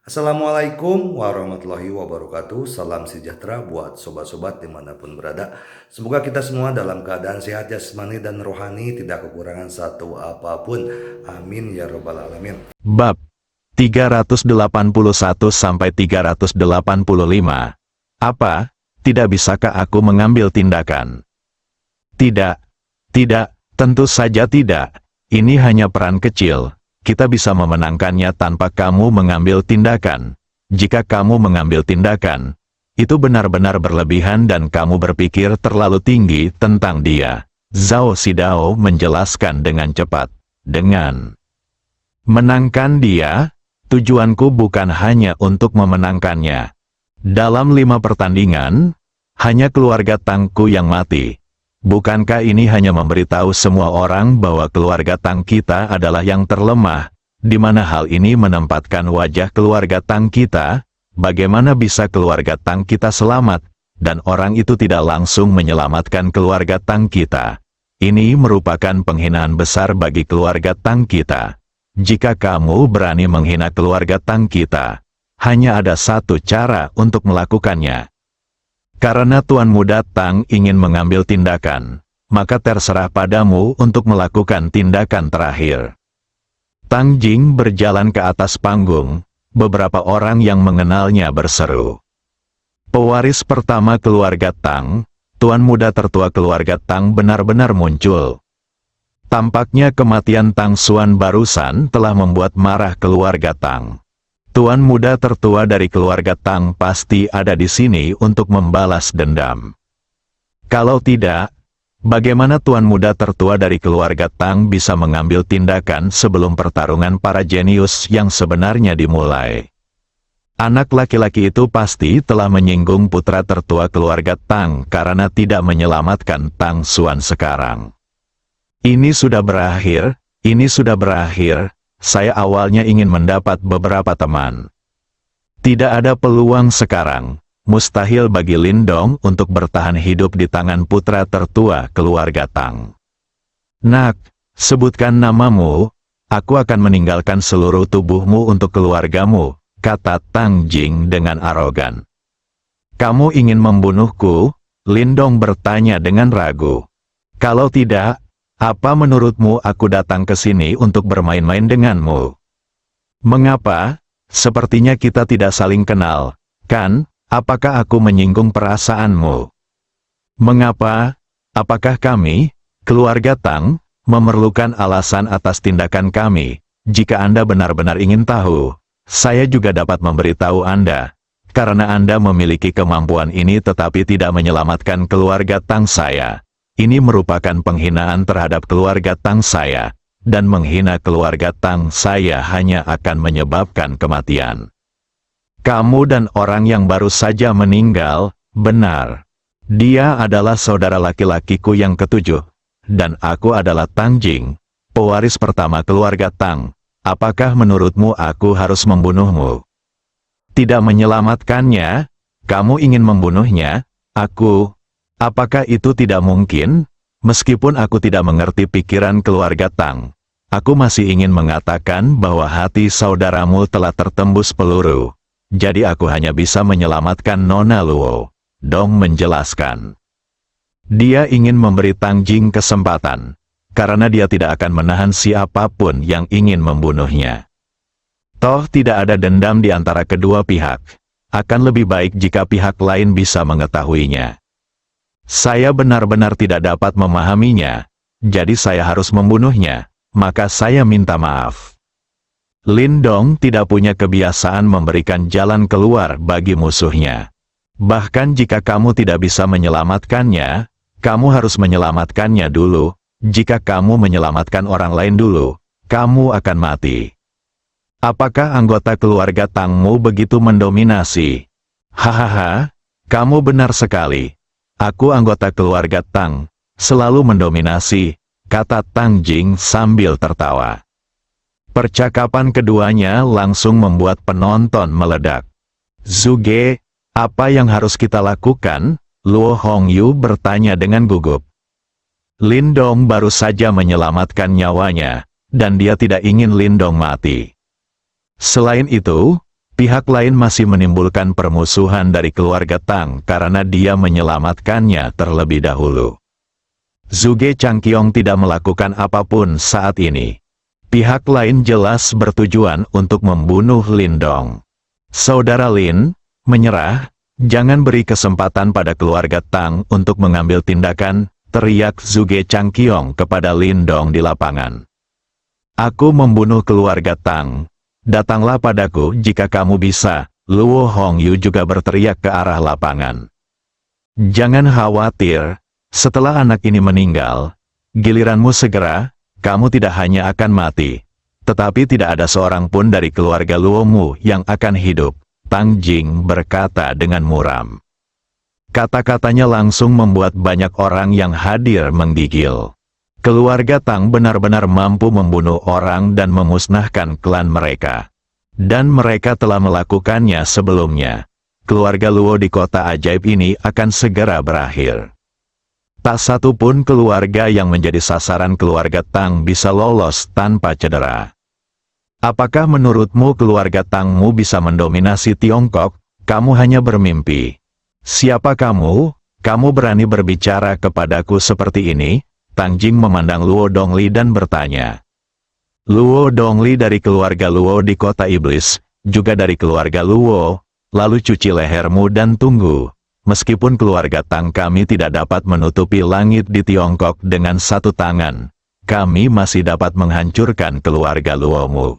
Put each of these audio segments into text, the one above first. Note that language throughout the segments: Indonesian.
Assalamualaikum warahmatullahi wabarakatuh. Salam sejahtera buat sobat-sobat dimanapun berada. Semoga kita semua dalam keadaan sehat jasmani dan rohani, tidak kekurangan satu apapun. Amin ya robbal alamin. Bab 381-385. Apa, tidak bisakah aku mengambil tindakan? Tidak, tentu saja tidak. Ini hanya peran kecil. Kita bisa memenangkannya tanpa kamu mengambil tindakan. Jika kamu mengambil tindakan, itu benar-benar berlebihan dan kamu berpikir terlalu tinggi tentang dia. Zhao Xidao menjelaskan dengan cepat. Dengan menangkan dia, tujuanku bukan hanya untuk memenangkannya. Dalam 5 pertandingan, hanya keluarga Tangku yang mati. Bukankah ini hanya memberitahu semua orang bahwa keluarga Tang kita adalah yang terlemah, di mana hal ini menempatkan wajah keluarga Tang kita? Bagaimana bisa keluarga Tang kita selamat, dan orang itu tidak langsung menyelamatkan keluarga Tang kita? Ini merupakan penghinaan besar bagi keluarga Tang kita. Jika kamu berani menghina keluarga Tang kita, hanya ada satu cara untuk melakukannya. Karena Tuan Muda Tang ingin mengambil tindakan, maka terserah padamu untuk melakukan tindakan terakhir. Tang Jing berjalan ke atas panggung, beberapa orang yang mengenalnya berseru. Pewaris pertama keluarga Tang, Tuan Muda tertua keluarga Tang benar-benar muncul. Tampaknya kematian Tang Xuan barusan telah membuat marah keluarga Tang. Tuan Muda tertua dari keluarga Tang pasti ada di sini untuk membalas dendam. Kalau tidak, bagaimana Tuan Muda tertua dari keluarga Tang bisa mengambil tindakan sebelum pertarungan para jenius yang sebenarnya dimulai? Anak laki-laki itu pasti telah menyinggung putra tertua keluarga Tang karena tidak menyelamatkan Tang Xuan sekarang. Ini sudah berakhir. Saya awalnya ingin mendapat beberapa teman. Tidak ada peluang sekarang. Mustahil bagi Lindong untuk bertahan hidup di tangan putra tertua keluarga Tang. Nak, sebutkan namamu, aku akan meninggalkan seluruh tubuhmu untuk keluargamu, kata Tang Jing dengan arogan. Kamu ingin membunuhku? Lindong bertanya dengan ragu. Kalau tidak, apa menurutmu aku datang ke sini untuk bermain-main denganmu? Mengapa? Sepertinya kita tidak saling kenal, kan? Apakah aku menyinggung perasaanmu? Mengapa? Apakah kami, keluarga Tang, memerlukan alasan atas tindakan kami? Jika Anda benar-benar ingin tahu, saya juga dapat memberitahu Anda. Karena Anda memiliki kemampuan ini tetapi tidak menyelamatkan keluarga Tang saya. Ini merupakan penghinaan terhadap keluarga Tang saya, dan menghina keluarga Tang saya hanya akan menyebabkan kematian. Kamu dan orang yang baru saja meninggal, benar. Dia adalah saudara laki-lakiku yang ketujuh, dan aku adalah Tang Jing, pewaris pertama keluarga Tang. Apakah menurutmu aku harus membunuhmu? Tidak menyelamatkannya? Kamu ingin membunuhnya? Apakah itu tidak mungkin? Meskipun aku tidak mengerti pikiran keluarga Tang, aku masih ingin mengatakan bahwa hati saudaramu telah tertembus peluru. Jadi aku hanya bisa menyelamatkan Nona Luo. Dong menjelaskan. Dia ingin memberi Tang Jing kesempatan, karena dia tidak akan menahan siapapun yang ingin membunuhnya. Toh tidak ada dendam di antara kedua pihak. Akan lebih baik jika pihak lain bisa mengetahuinya. Saya benar-benar tidak dapat memahaminya, jadi saya harus membunuhnya, maka saya minta maaf. Lindong tidak punya kebiasaan memberikan jalan keluar bagi musuhnya. Bahkan jika kamu tidak bisa menyelamatkannya, kamu harus menyelamatkannya dulu. Jika kamu menyelamatkan orang lain dulu, kamu akan mati. Apakah anggota keluarga Tangmu begitu mendominasi? Hahaha, kamu benar sekali. Aku anggota keluarga Tang, selalu mendominasi, kata Tang Jing sambil tertawa. Percakapan keduanya langsung membuat penonton meledak. Zuge, apa yang harus kita lakukan? Luo Hongyu bertanya dengan gugup. Lindong baru saja menyelamatkan nyawanya, dan dia tidak ingin Lindong mati. Selain itu, Pihak lain masih menimbulkan permusuhan dari keluarga Tang karena dia menyelamatkannya terlebih dahulu. Zhuge Changqiong tidak melakukan apapun saat ini. Pihak lain jelas bertujuan untuk membunuh Lin Dong. Saudara Lin, menyerah, jangan beri kesempatan pada keluarga Tang untuk mengambil tindakan, teriak Zhuge Changqiong kepada Lin Dong di lapangan. Aku membunuh keluarga Tang. Datanglah padaku jika kamu bisa, Luo Hongyu juga berteriak ke arah lapangan. Jangan khawatir. Setelah anak ini meninggal, giliranmu segera, kamu tidak hanya akan mati, tetapi tidak ada seorang pun dari keluarga Luomu yang akan hidup, Tang Jing berkata dengan muram. Kata-katanya langsung membuat banyak orang yang hadir menggigil. Keluarga Tang benar-benar mampu membunuh orang dan memusnahkan klan mereka. Dan mereka telah melakukannya sebelumnya. Keluarga Luo di kota ajaib ini akan segera berakhir. Tak satu pun keluarga yang menjadi sasaran keluarga Tang bisa lolos tanpa cedera. Apakah menurutmu keluarga Tangmu bisa mendominasi Tiongkok? Kamu hanya bermimpi. Siapa kamu? Kamu berani berbicara kepadaku seperti ini? Tang Jing memandang Luo Dongli dan bertanya. Luo Dongli dari keluarga Luo di kota iblis, juga dari keluarga Luo, lalu cuci lehermu dan tunggu. Meskipun keluarga Tang kami tidak dapat menutupi langit di Tiongkok dengan satu tangan, kami masih dapat menghancurkan keluarga Luomu.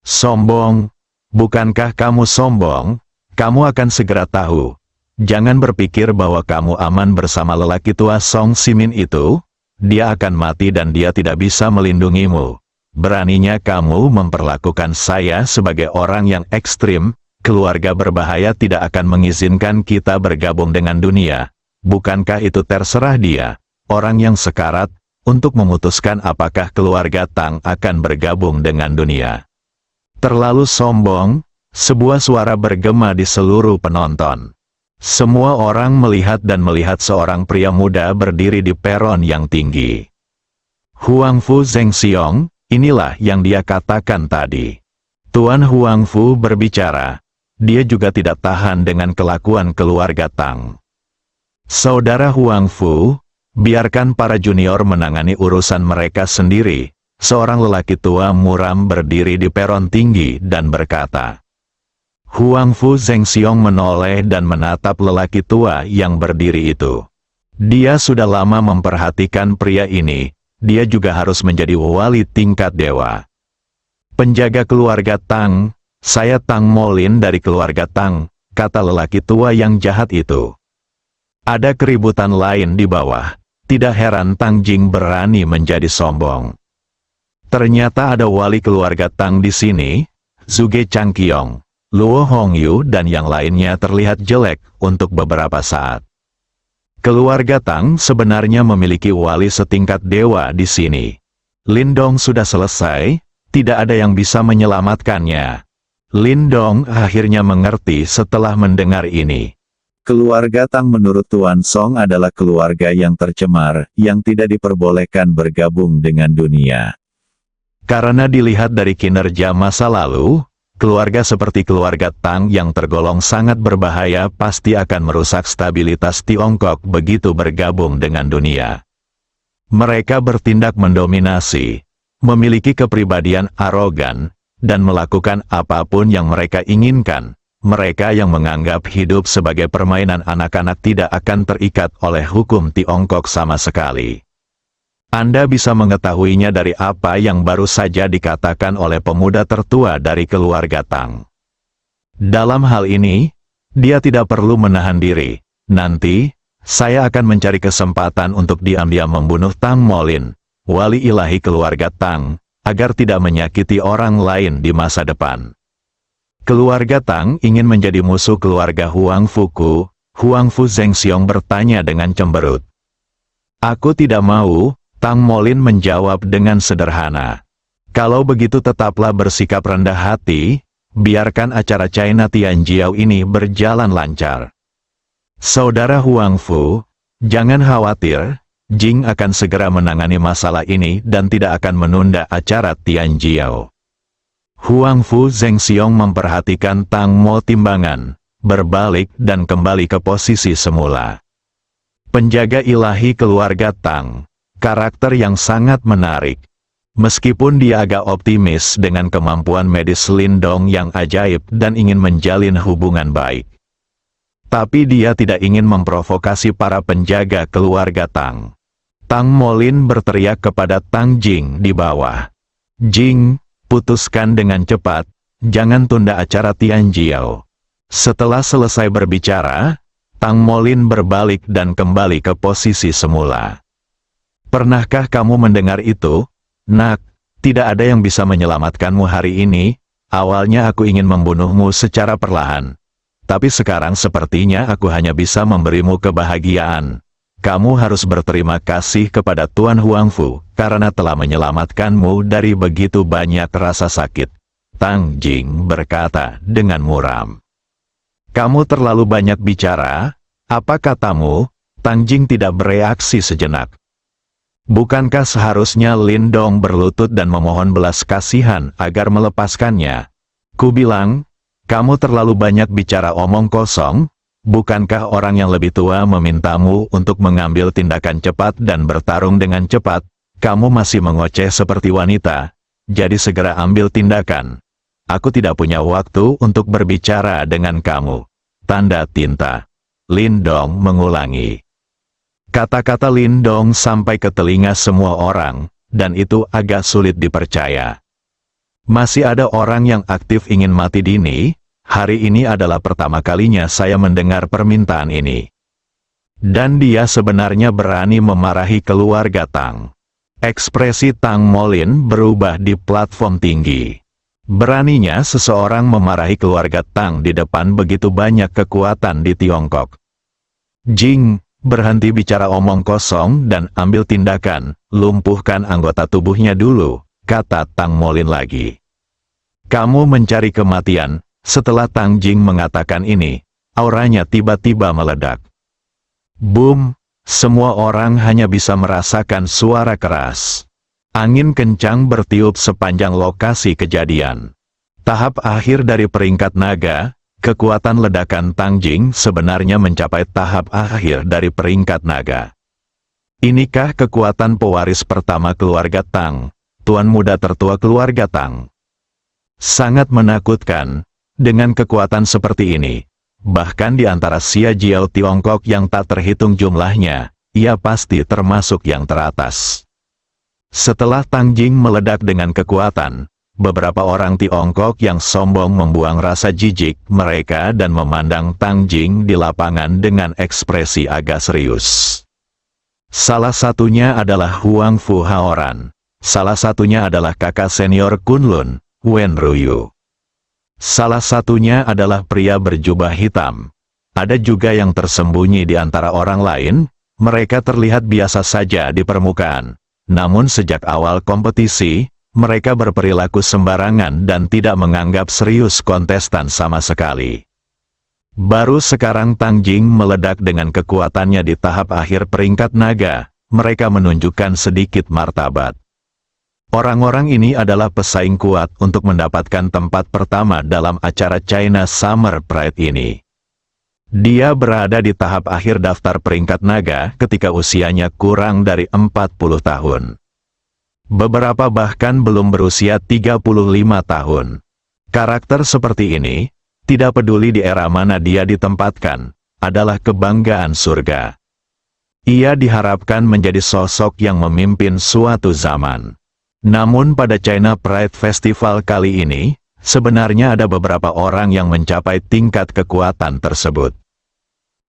Sombong, bukankah kamu sombong? Kamu akan segera tahu. Jangan berpikir bahwa kamu aman bersama lelaki tua Song Simin itu. Dia akan mati dan dia tidak bisa melindungimu. Beraninya kamu memperlakukan saya sebagai orang yang ekstrim. Keluarga berbahaya tidak akan mengizinkan kita bergabung dengan dunia. Bukankah itu terserah dia, orang yang sekarat, untuk memutuskan apakah keluarga Tang akan bergabung dengan dunia. Terlalu sombong, sebuah suara bergema di seluruh penonton. Semua orang melihat dan melihat seorang pria muda berdiri di peron yang tinggi. Huangfu Zhengxiong, inilah yang dia katakan tadi. Tuan Huangfu berbicara. Dia juga tidak tahan dengan kelakuan keluarga Tang. Saudara Huangfu, biarkan para junior menangani urusan mereka sendiri. Seorang lelaki tua muram berdiri di peron tinggi dan berkata. Huangfu Zhengxiong menoleh dan menatap lelaki tua yang berdiri itu. Dia sudah lama memperhatikan pria ini, dia juga harus menjadi wali tingkat dewa. Penjaga keluarga Tang, saya Tang Molin dari keluarga Tang, kata lelaki tua yang jahat itu. Ada keributan lain di bawah, tidak heran Tang Jing berani menjadi sombong. Ternyata ada wali keluarga Tang di sini, Zhuge Changqiong, Luo Hongyu dan yang lainnya terlihat jelek untuk beberapa saat. Keluarga Tang sebenarnya memiliki wali setingkat dewa di sini. Lin Dong sudah selesai, tidak ada yang bisa menyelamatkannya. Lin Dong akhirnya mengerti setelah mendengar ini. Keluarga Tang menurut Tuan Song adalah keluarga yang tercemar, yang tidak diperbolehkan bergabung dengan dunia. Karena dilihat dari kinerja masa lalu, keluarga seperti keluarga Tang yang tergolong sangat berbahaya pasti akan merusak stabilitas Tiongkok begitu bergabung dengan dunia. Mereka bertindak mendominasi, memiliki kepribadian arogan, dan melakukan apapun yang mereka inginkan. Mereka yang menganggap hidup sebagai permainan anak-anak tidak akan terikat oleh hukum Tiongkok sama sekali. Anda bisa mengetahuinya dari apa yang baru saja dikatakan oleh pemuda tertua dari keluarga Tang. Dalam hal ini, dia tidak perlu menahan diri. Nanti, saya akan mencari kesempatan untuk diam-diam membunuh Tang Molin, wali ilahi keluarga Tang, agar tidak menyakiti orang lain di masa depan. Keluarga Tang ingin menjadi musuh keluarga Huangfu. Huangfu Zhengxiong bertanya dengan cemberut. Aku tidak mau, Tang Molin menjawab dengan sederhana. Kalau begitu tetaplah bersikap rendah hati, biarkan acara China Tianjiao ini berjalan lancar. Saudara Huangfu, jangan khawatir, Jing akan segera menangani masalah ini dan tidak akan menunda acara Tianjiao. Huang Fu Zhengxiong memperhatikan Tang Mo timbangan, berbalik dan kembali ke posisi semula. Penjaga ilahi keluarga Tang, karakter yang sangat menarik. Meskipun dia agak optimis dengan kemampuan medis Lindong yang ajaib dan ingin menjalin hubungan baik. Tapi dia tidak ingin memprovokasi para penjaga keluarga Tang. Tang Molin berteriak kepada Tang Jing di bawah. Jing, putuskan dengan cepat, jangan tunda acara Tianjiao. Setelah selesai berbicara, Tang Molin berbalik dan kembali ke posisi semula. Pernahkah kamu mendengar itu? Nak, tidak ada yang bisa menyelamatkanmu hari ini. Awalnya aku ingin membunuhmu secara perlahan. Tapi sekarang sepertinya aku hanya bisa memberimu kebahagiaan. Kamu harus berterima kasih kepada Tuan Huangfu, karena telah menyelamatkanmu dari begitu banyak rasa sakit. Tang Jing berkata dengan muram. Kamu terlalu banyak bicara, apa katamu? Tang Jing tidak bereaksi sejenak. Bukankah seharusnya Lindong berlutut dan memohon belas kasihan agar melepaskannya? Ku bilang, kamu terlalu banyak bicara omong kosong. Bukankah orang yang lebih tua memintamu untuk mengambil tindakan cepat dan bertarung dengan cepat? Kamu masih mengoceh seperti wanita. Jadi segera ambil tindakan. Aku tidak punya waktu untuk berbicara dengan kamu. Tanda tinta. Lindong mengulangi. Kata-kata Lindong sampai ke telinga semua orang, dan itu agak sulit dipercaya. Masih ada orang yang aktif ingin mati dini? Hari ini adalah pertama kalinya saya mendengar permintaan ini. Dan dia sebenarnya berani memarahi keluarga Tang. Ekspresi Tang Molin berubah di platform tinggi. Beraninya seseorang memarahi keluarga Tang di depan begitu banyak kekuatan di Tiongkok. Jing, berhenti bicara omong kosong dan ambil tindakan, lumpuhkan anggota tubuhnya dulu, kata Tang Molin lagi. Kamu mencari kematian. Setelah Tang Jing mengatakan ini, auranya tiba-tiba meledak. Boom, semua orang hanya bisa merasakan suara keras. Angin kencang bertiup sepanjang lokasi kejadian. Tahap akhir dari peringkat naga, kekuatan ledakan Tang Jing sebenarnya mencapai tahap akhir dari peringkat naga. Inikah kekuatan pewaris pertama keluarga Tang, tuan muda tertua keluarga Tang? Sangat menakutkan, dengan kekuatan seperti ini. Bahkan di antara Xia Jiao Tiongkok yang tak terhitung jumlahnya, ia pasti termasuk yang teratas. Setelah Tang Jing meledak dengan kekuatan, beberapa orang Tiongkok yang sombong membuang rasa jijik mereka dan memandang Tang Jing di lapangan dengan ekspresi agak serius. Salah satunya adalah Huang Fu Haoran. Salah satunya adalah kakak senior Kunlun, Wen Ruyu. Salah satunya adalah pria berjubah hitam. Ada juga yang tersembunyi di antara orang lain, mereka terlihat biasa saja di permukaan. Namun sejak awal kompetisi, mereka berperilaku sembarangan dan tidak menganggap serius kontestan sama sekali. Baru sekarang Tang Jing meledak dengan kekuatannya di tahap akhir peringkat naga, mereka menunjukkan sedikit martabat. Orang-orang ini adalah pesaing kuat untuk mendapatkan tempat pertama dalam acara China Summer Pride ini. Dia berada di tahap akhir daftar peringkat naga ketika usianya kurang dari 40 tahun. Beberapa bahkan belum berusia 35 tahun. Karakter seperti ini, tidak peduli di era mana dia ditempatkan, adalah kebanggaan surga. Ia diharapkan menjadi sosok yang memimpin suatu zaman. Namun pada China Pride Festival kali ini, sebenarnya ada beberapa orang yang mencapai tingkat kekuatan tersebut.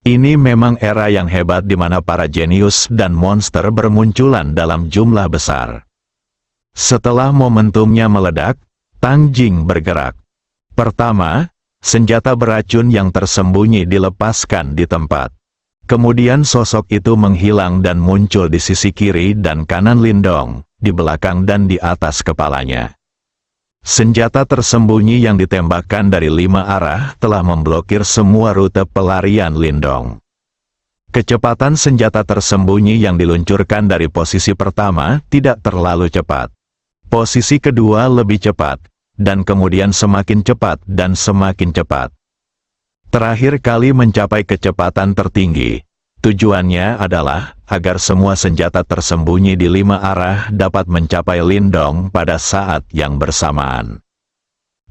Ini memang era yang hebat di mana para jenius dan monster bermunculan dalam jumlah besar. Setelah momentumnya meledak, Tang Jing bergerak. Pertama, senjata beracun yang tersembunyi dilepaskan di tempat. Kemudian sosok itu menghilang dan muncul di sisi kiri dan kanan Lindong, di belakang dan di atas kepalanya. Senjata tersembunyi yang ditembakkan dari 5 arah telah memblokir semua rute pelarian Lindong. Kecepatan senjata tersembunyi yang diluncurkan dari posisi pertama tidak terlalu cepat. Posisi kedua lebih cepat, dan kemudian semakin cepat dan semakin cepat. Terakhir kali mencapai kecepatan tertinggi. Tujuannya adalah agar semua senjata tersembunyi di 5 arah dapat mencapai Lindong pada saat yang bersamaan.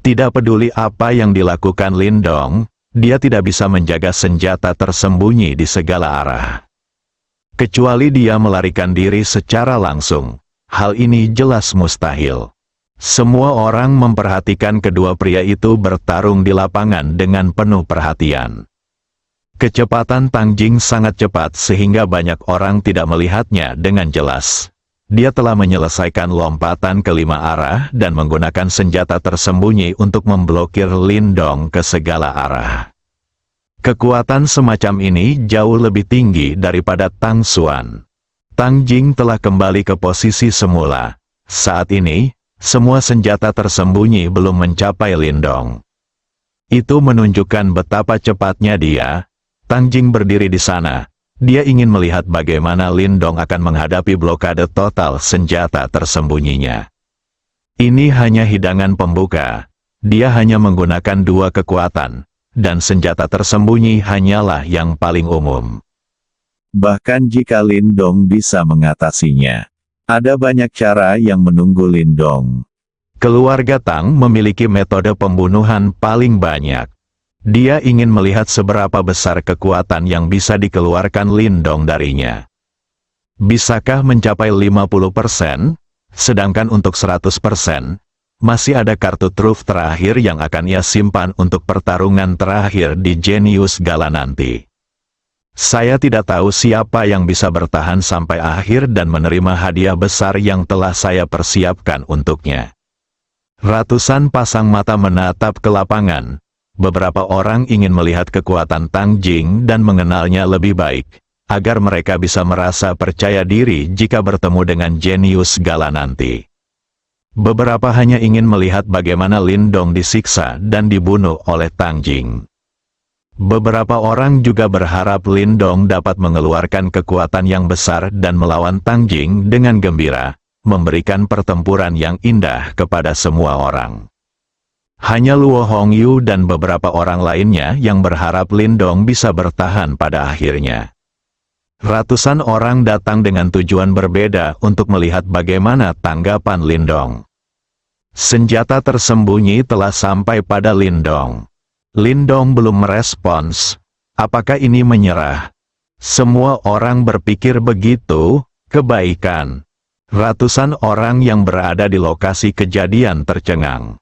Tidak peduli apa yang dilakukan Lindong, dia tidak bisa menjaga senjata tersembunyi di segala arah. Kecuali dia melarikan diri secara langsung. Hal ini jelas mustahil. Semua orang memperhatikan kedua pria itu bertarung di lapangan dengan penuh perhatian. Kecepatan Tang Jing sangat cepat sehingga banyak orang tidak melihatnya dengan jelas. Dia telah menyelesaikan lompatan ke 5 arah dan menggunakan senjata tersembunyi untuk memblokir Lindong ke segala arah. Kekuatan semacam ini jauh lebih tinggi daripada Tang Xuan. Tang Jing telah kembali ke posisi semula. Saat ini, semua senjata tersembunyi belum mencapai Lindong. Itu menunjukkan betapa cepatnya dia. Tang Jing berdiri di sana. Dia ingin melihat bagaimana Lindong akan menghadapi blokade total senjata tersembunyinya. Ini hanya hidangan pembuka. Dia hanya menggunakan 2 kekuatan, dan senjata tersembunyi hanyalah yang paling umum. Bahkan jika Lindong bisa mengatasinya, ada banyak cara yang menunggu Lindong. Keluarga Tang memiliki metode pembunuhan paling banyak. Dia ingin melihat seberapa besar kekuatan yang bisa dikeluarkan Lindong darinya. Bisakah mencapai 50%? Sedangkan untuk 100%, masih ada kartu truf terakhir yang akan ia simpan untuk pertarungan terakhir di Genius Gala nanti. Saya tidak tahu siapa yang bisa bertahan sampai akhir dan menerima hadiah besar yang telah saya persiapkan untuknya. Ratusan pasang mata menatap ke lapangan. Beberapa orang ingin melihat kekuatan Tang Jing dan mengenalnya lebih baik, agar mereka bisa merasa percaya diri jika bertemu dengan Genius Gala nanti. Beberapa hanya ingin melihat bagaimana Lindong disiksa dan dibunuh oleh Tang Jing. Beberapa orang juga berharap Lindong dapat mengeluarkan kekuatan yang besar dan melawan Tang Jing dengan gembira, memberikan pertempuran yang indah kepada semua orang. Hanya Luo Hongyu dan beberapa orang lainnya yang berharap Lindong bisa bertahan pada akhirnya. Ratusan orang datang dengan tujuan berbeda untuk melihat bagaimana tanggapan Lindong. Senjata tersembunyi telah sampai pada Lindong. Lindong belum merespons. Apakah ini menyerah? Semua orang berpikir begitu. Kebaikan. Ratusan orang yang berada di lokasi kejadian tercengang.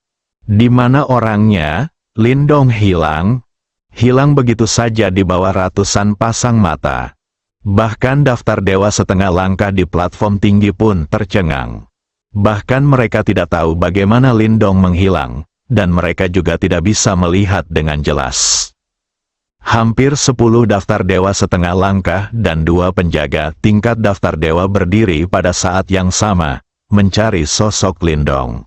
Di mana orangnya? Lindong hilang. Hilang begitu saja di bawah ratusan pasang mata. Bahkan daftar dewa setengah langkah di platform tinggi pun tercengang. Bahkan mereka tidak tahu bagaimana Lindong menghilang, dan mereka juga tidak bisa melihat dengan jelas. Hampir 10 daftar dewa setengah langkah dan 2 penjaga tingkat daftar dewa berdiri pada saat yang sama, mencari sosok Lindong.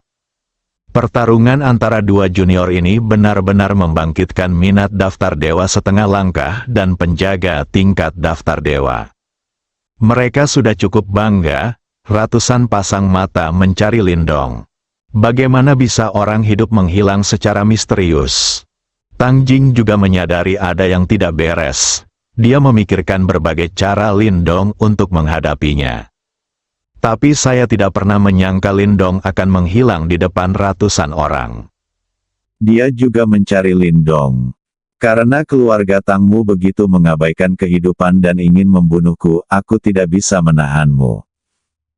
Pertarungan antara 2 junior ini benar-benar membangkitkan minat daftar dewa setengah langkah dan penjaga tingkat daftar dewa. Mereka sudah cukup bangga, ratusan pasang mata mencari Lindong. Bagaimana bisa orang hidup menghilang secara misterius? Tang Jing juga menyadari ada yang tidak beres. Dia memikirkan berbagai cara Lindong untuk menghadapinya. Tapi saya tidak pernah menyangka Lindong akan menghilang di depan ratusan orang. Dia juga mencari Lindong. Karena keluarga Tangmu begitu mengabaikan kehidupan dan ingin membunuhku, aku tidak bisa menahanmu.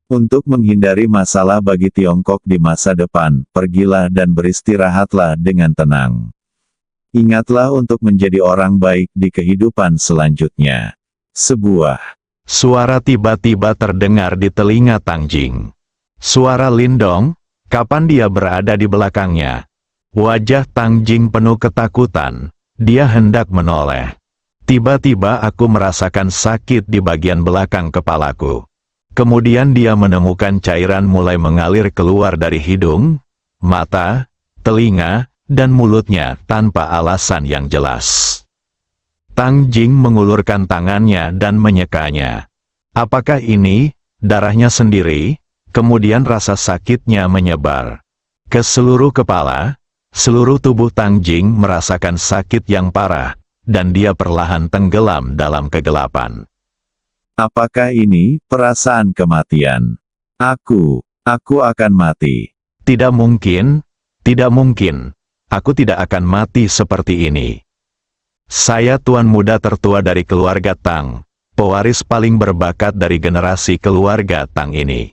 Untuk menghindari masalah bagi Tiongkok di masa depan, pergilah dan beristirahatlah dengan tenang. Ingatlah untuk menjadi orang baik di kehidupan selanjutnya. Sebuah suara tiba-tiba terdengar di telinga Tang Jing. Suara Lindong, kapan dia berada di belakangnya? Wajah Tang Jing penuh ketakutan. Dia hendak menoleh. Tiba-tiba aku merasakan sakit di bagian belakang kepalaku. Kemudian dia menemukan cairan mulai mengalir keluar dari hidung, mata, telinga, dan mulutnya tanpa alasan yang jelas. Tang Jing mengulurkan tangannya dan menyekanya. Apakah ini darahnya sendiri? Kemudian rasa sakitnya menyebar. ke seluruh kepala. Seluruh tubuh Tang Jing merasakan sakit yang parah, dan dia perlahan tenggelam dalam kegelapan. Apakah ini perasaan kematian? Aku akan mati. Tidak mungkin, tidak mungkin. Aku tidak akan mati seperti ini. Saya tuan muda tertua dari keluarga Tang, pewaris paling berbakat dari generasi keluarga Tang ini.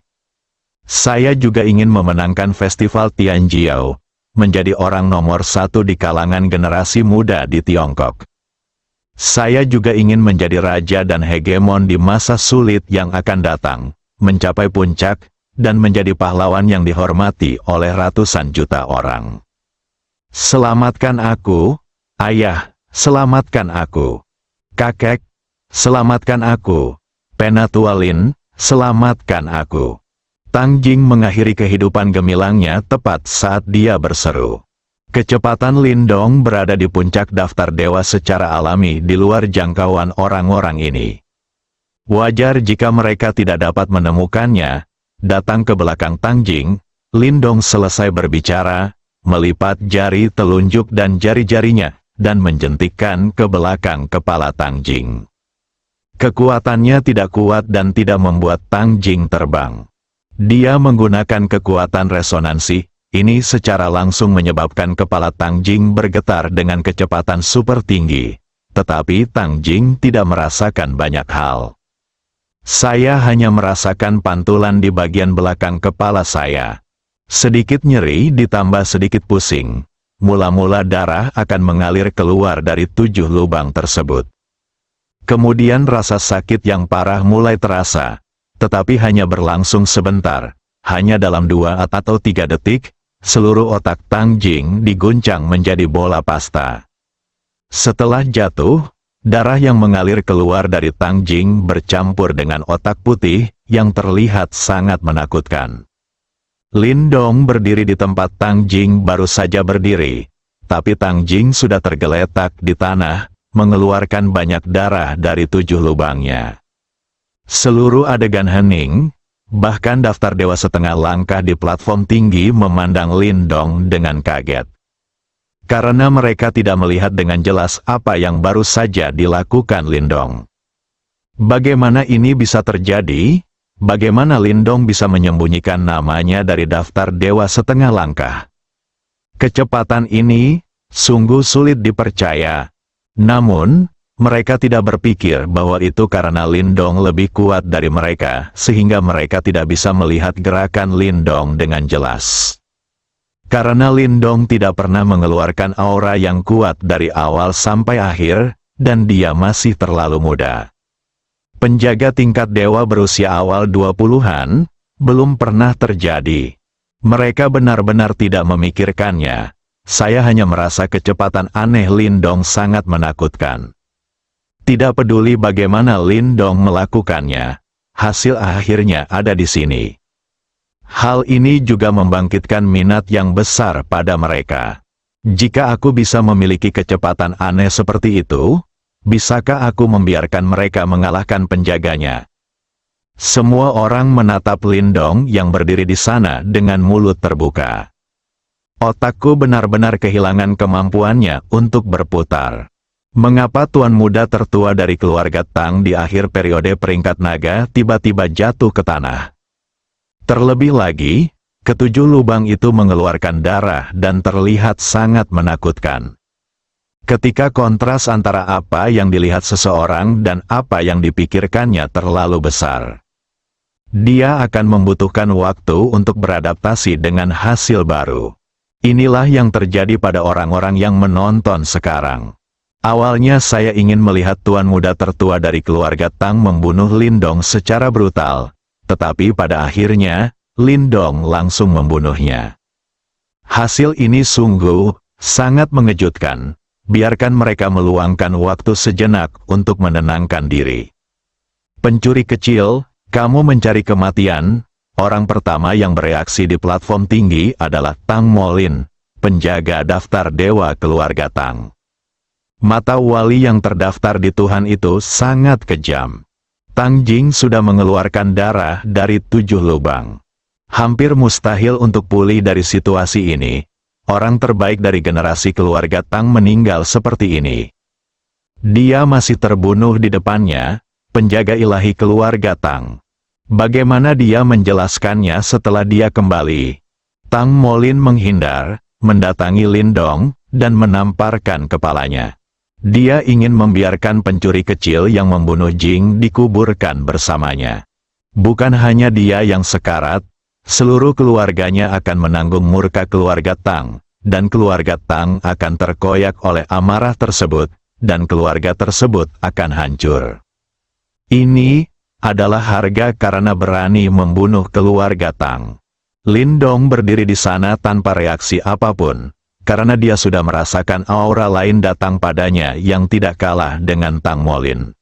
Saya juga ingin memenangkan festival Tianjiao, menjadi orang nomor 1 di kalangan generasi muda di Tiongkok. Saya juga ingin menjadi raja dan hegemon di masa sulit yang akan datang, mencapai puncak, dan menjadi pahlawan yang dihormati oleh ratusan juta orang. Selamatkan aku, ayah, selamatkan aku. Kakek, selamatkan aku. Penatua Lin, selamatkan aku. Tang Jing mengakhiri kehidupan gemilangnya tepat saat dia berseru. Kecepatan Lindong berada di puncak daftar dewa secara alami di luar jangkauan orang-orang ini. Wajar jika mereka tidak dapat menemukannya. Datang ke belakang Tang Jing, Lindong selesai berbicara, melipat jari telunjuk dan jari-jarinya, dan menjentikkan ke belakang kepala Tang Jing. Kekuatannya tidak kuat dan tidak membuat Tang Jing terbang. Dia menggunakan kekuatan resonansi, ini secara langsung menyebabkan kepala Tang Jing bergetar dengan kecepatan super tinggi. Tetapi Tang Jing tidak merasakan banyak hal. Saya hanya merasakan pantulan di bagian belakang kepala saya. Sedikit nyeri ditambah sedikit pusing. Mula-mula darah akan mengalir keluar dari 7 lubang tersebut. Kemudian rasa sakit yang parah mulai terasa. Tetapi hanya berlangsung sebentar, hanya dalam 2 atau 3 detik, seluruh otak Tang Jing diguncang menjadi bola pasta. Setelah jatuh, darah yang mengalir keluar dari Tang Jing bercampur dengan otak putih yang terlihat sangat menakutkan. Lindong berdiri di tempat Tang Jing baru saja berdiri, tapi Tang Jing sudah tergeletak di tanah, mengeluarkan banyak darah dari 7 lubangnya. Seluruh adegan hening, bahkan daftar dewa setengah langkah di platform tinggi memandang Lindong dengan kaget. Karena mereka tidak melihat dengan jelas apa yang baru saja dilakukan Lindong. Bagaimana ini bisa terjadi? Bagaimana Lindong bisa menyembunyikan namanya dari daftar dewa setengah langkah? Kecepatan ini sungguh sulit dipercaya. Namun, mereka tidak berpikir bahwa itu karena Lindong lebih kuat dari mereka, sehingga mereka tidak bisa melihat gerakan Lindong dengan jelas. Karena Lindong tidak pernah mengeluarkan aura yang kuat dari awal sampai akhir, dan dia masih terlalu muda. Penjaga tingkat dewa berusia awal 20-an, belum pernah terjadi. Mereka benar-benar tidak memikirkannya. Saya hanya merasa kecepatan aneh Lindong sangat menakutkan. Tidak peduli bagaimana Lindong melakukannya, hasil akhirnya ada di sini. Hal ini juga membangkitkan minat yang besar pada mereka. Jika aku bisa memiliki kecepatan aneh seperti itu, bisakah aku membiarkan mereka mengalahkan penjaganya? Semua orang menatap Lindong yang berdiri di sana dengan mulut terbuka. Otakku benar-benar kehilangan kemampuannya untuk berputar. Mengapa tuan muda tertua dari keluarga Tang di akhir periode peringkat naga tiba-tiba jatuh ke tanah? Terlebih lagi, ke-7 lubang itu mengeluarkan darah dan terlihat sangat menakutkan. Ketika kontras antara apa yang dilihat seseorang dan apa yang dipikirkannya terlalu besar, dia akan membutuhkan waktu untuk beradaptasi dengan hasil baru. Inilah yang terjadi pada orang-orang yang menonton sekarang. Awalnya saya ingin melihat tuan muda tertua dari keluarga Tang membunuh Lindong secara brutal, tetapi pada akhirnya, Lindong langsung membunuhnya. Hasil ini sungguh sangat mengejutkan. Biarkan mereka meluangkan waktu sejenak untuk menenangkan diri. Pencuri kecil, kamu mencari kematian. Orang pertama yang bereaksi di platform tinggi adalah Tang Molin, penjaga daftar dewa keluarga Tang. Mata wali yang terdaftar di Tuhan itu sangat kejam. Tang Jing sudah mengeluarkan darah dari 7 lubang. Hampir mustahil untuk pulih dari situasi ini. Orang terbaik dari generasi keluarga Tang meninggal seperti ini. Dia masih terbunuh di depannya, penjaga ilahi keluarga Tang. Bagaimana dia menjelaskannya setelah dia kembali? Tang Molin menghindar, mendatangi Lindong, dan menamparkan kepalanya. Dia ingin membiarkan pencuri kecil yang membunuh Jing dikuburkan bersamanya. Bukan hanya dia yang sekarat, seluruh keluarganya akan menanggung murka keluarga Tang, dan keluarga Tang akan terkoyak oleh amarah tersebut, dan keluarga tersebut akan hancur. Ini adalah harga karena berani membunuh keluarga Tang. Lindong berdiri di sana tanpa reaksi apapun, karena dia sudah merasakan aura lain datang padanya yang tidak kalah dengan Tang Molin.